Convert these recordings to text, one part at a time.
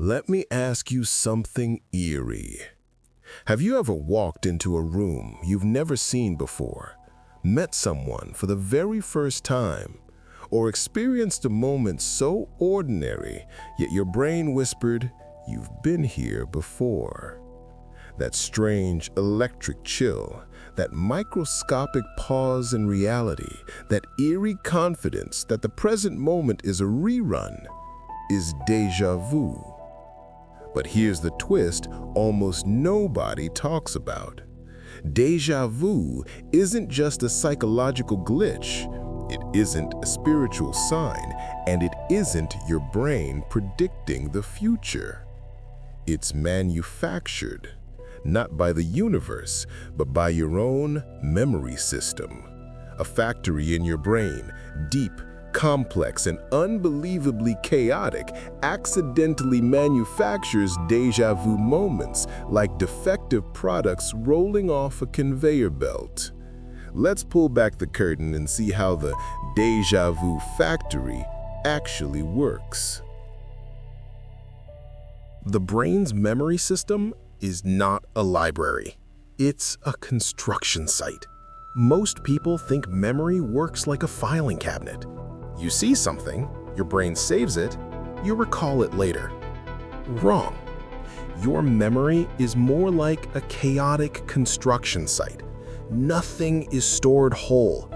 Let me ask you something eerie. Have you ever walked into a room you've never seen before, met someone for the very first time, or experienced a moment so ordinary, yet your brain whispered, "You've been here before"? That strange electric chill, that microscopic pause in reality, that eerie confidence that the present moment is a rerun, is déjà vu. But here's the twist almost nobody talks about. Déjà vu isn't just a psychological glitch, it isn't a spiritual sign, and it isn't your brain predicting the future. It's manufactured, not by the universe, but by your own memory system. A factory in your brain, deep, complex, and unbelievably chaotic, accidentally manufactures déjà vu moments like defective products rolling off a conveyor belt. Let's pull back the curtain and see how the déjà vu factory actually works. The brain's memory system is not a library. It's a construction site. Most people think memory works like a filing cabinet. You see something, your brain saves it, you recall it later. Wrong. Your memory is more like a chaotic construction site. Nothing is stored whole.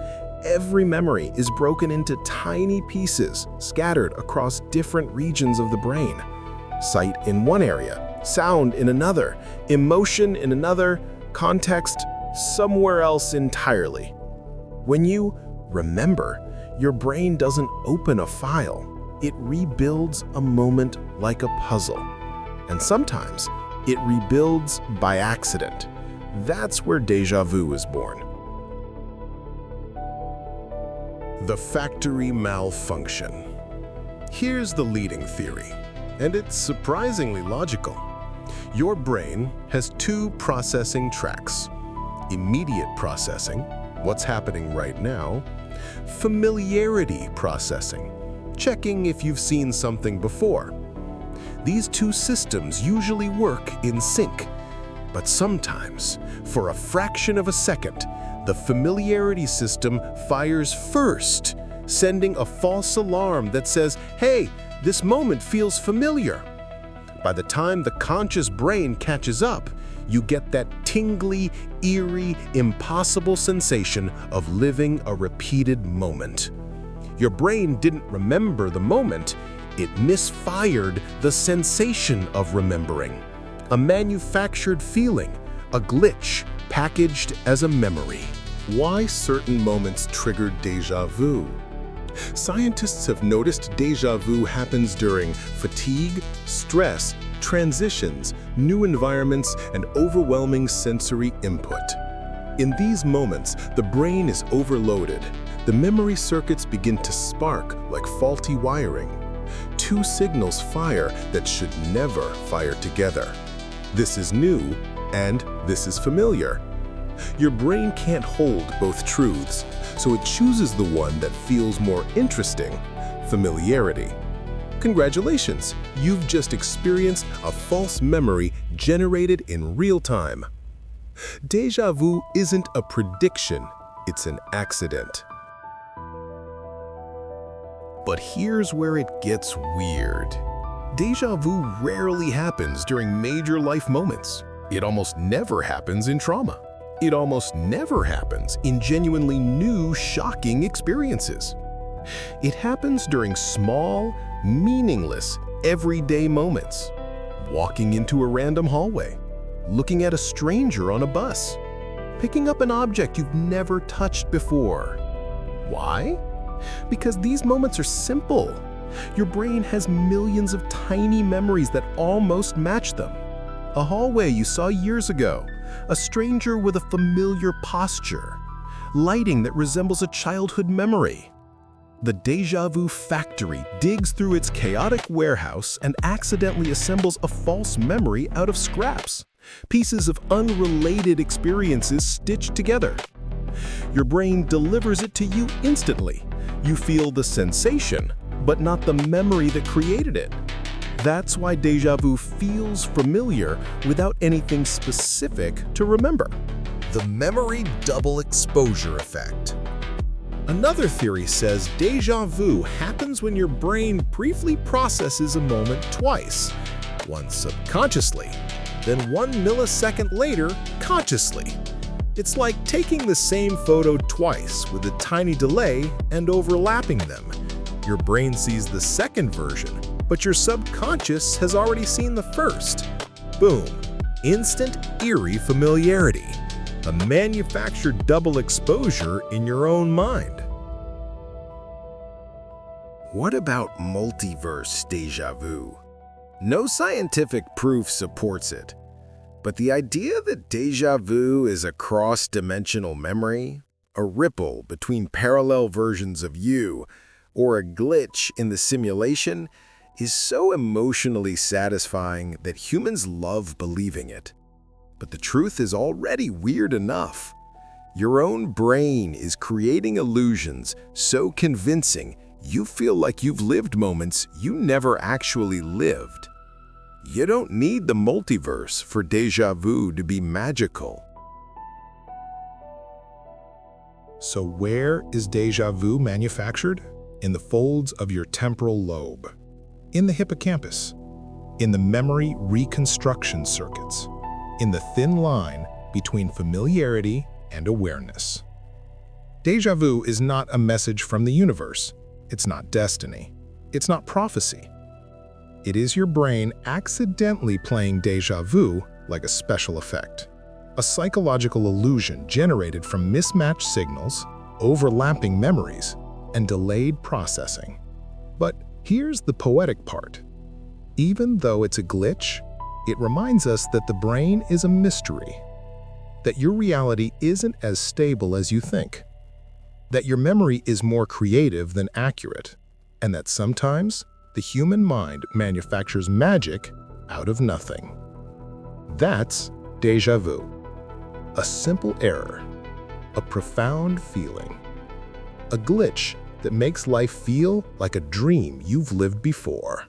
Every memory is broken into tiny pieces, scattered across different regions of the brain. Sight in one area, sound in another, emotion in another, context somewhere else entirely. When you remember, your brain doesn't open a file. It rebuilds a moment like a puzzle. And sometimes it rebuilds by accident. That's where déjà vu is born. The factory malfunction. Here's the leading theory, and it's surprisingly logical. Your brain has two processing tracks. Immediate processing, what's happening right now. Familiarity processing, checking if you've seen something before. These two systems usually work in sync, but sometimes, for a fraction of a second, the familiarity system fires first, sending a false alarm that says, "Hey, this moment feels familiar." By the time the conscious brain catches up, you get that tingly, eerie, impossible sensation of living a repeated moment. Your brain didn't remember the moment, it misfired the sensation of remembering. A manufactured feeling, a glitch packaged as a memory. Why certain moments trigger déjà vu? Scientists have noticed déjà vu happens during fatigue, stress, transitions, new environments, and overwhelming sensory input. In these moments, the brain is overloaded. The memory circuits begin to spark like faulty wiring. Two signals fire that should never fire together. This is new, and this is familiar. Your brain can't hold both truths, so it chooses the one that feels more interesting, familiarity. Congratulations, you've just experienced a false memory generated in real time. Déjà vu isn't a prediction, it's an accident. But here's where it gets weird. Déjà vu rarely happens during major life moments. It almost never happens in trauma. It almost never happens in genuinely new, shocking experiences. It happens during small, meaningless, everyday moments. Walking into a random hallway, looking at a stranger on a bus, picking up an object you've never touched before. Why? Because these moments are simple. Your brain has millions of tiny memories that almost match them. A hallway you saw years ago, a stranger with a familiar posture, lighting that resembles a childhood memory. The déjà vu factory digs through its chaotic warehouse and accidentally assembles a false memory out of scraps, pieces of unrelated experiences stitched together. Your brain delivers it to you instantly. You feel the sensation, but not the memory that created it. That's why déjà vu feels familiar without anything specific to remember. The memory double exposure effect. Another theory says déjà vu happens when your brain briefly processes a moment twice, once subconsciously, then 1 millisecond later consciously. It's like taking the same photo twice with a tiny delay and overlapping them. Your brain sees the second version, but your subconscious has already seen the first. Boom. Instant eerie familiarity. A manufactured double exposure in your own mind. What about multiverse déjà vu? No scientific proof supports it, but the idea that déjà vu is a cross-dimensional memory, a ripple between parallel versions of you, or a glitch in the simulation is so emotionally satisfying that humans love believing it. But the truth is already weird enough. Your own brain is creating illusions so convincing you feel like you've lived moments you never actually lived. You don't need the multiverse for déjà vu to be magical. So where is déjà vu manufactured? In the folds of your temporal lobe, in the hippocampus, in the memory reconstruction circuits, in the thin line between familiarity and awareness. Déjà vu is not a message from the universe. It's not destiny. It's not prophecy. It is your brain accidentally playing déjà vu like a special effect, a psychological illusion generated from mismatched signals, overlapping memories, and delayed processing. But here's the poetic part. Even though it's a glitch, it reminds us that the brain is a mystery, that your reality isn't as stable as you think, that your memory is more creative than accurate, and that sometimes the human mind manufactures magic out of nothing. That's déjà vu. A simple error, a profound feeling, a glitch that makes life feel like a dream you've lived before.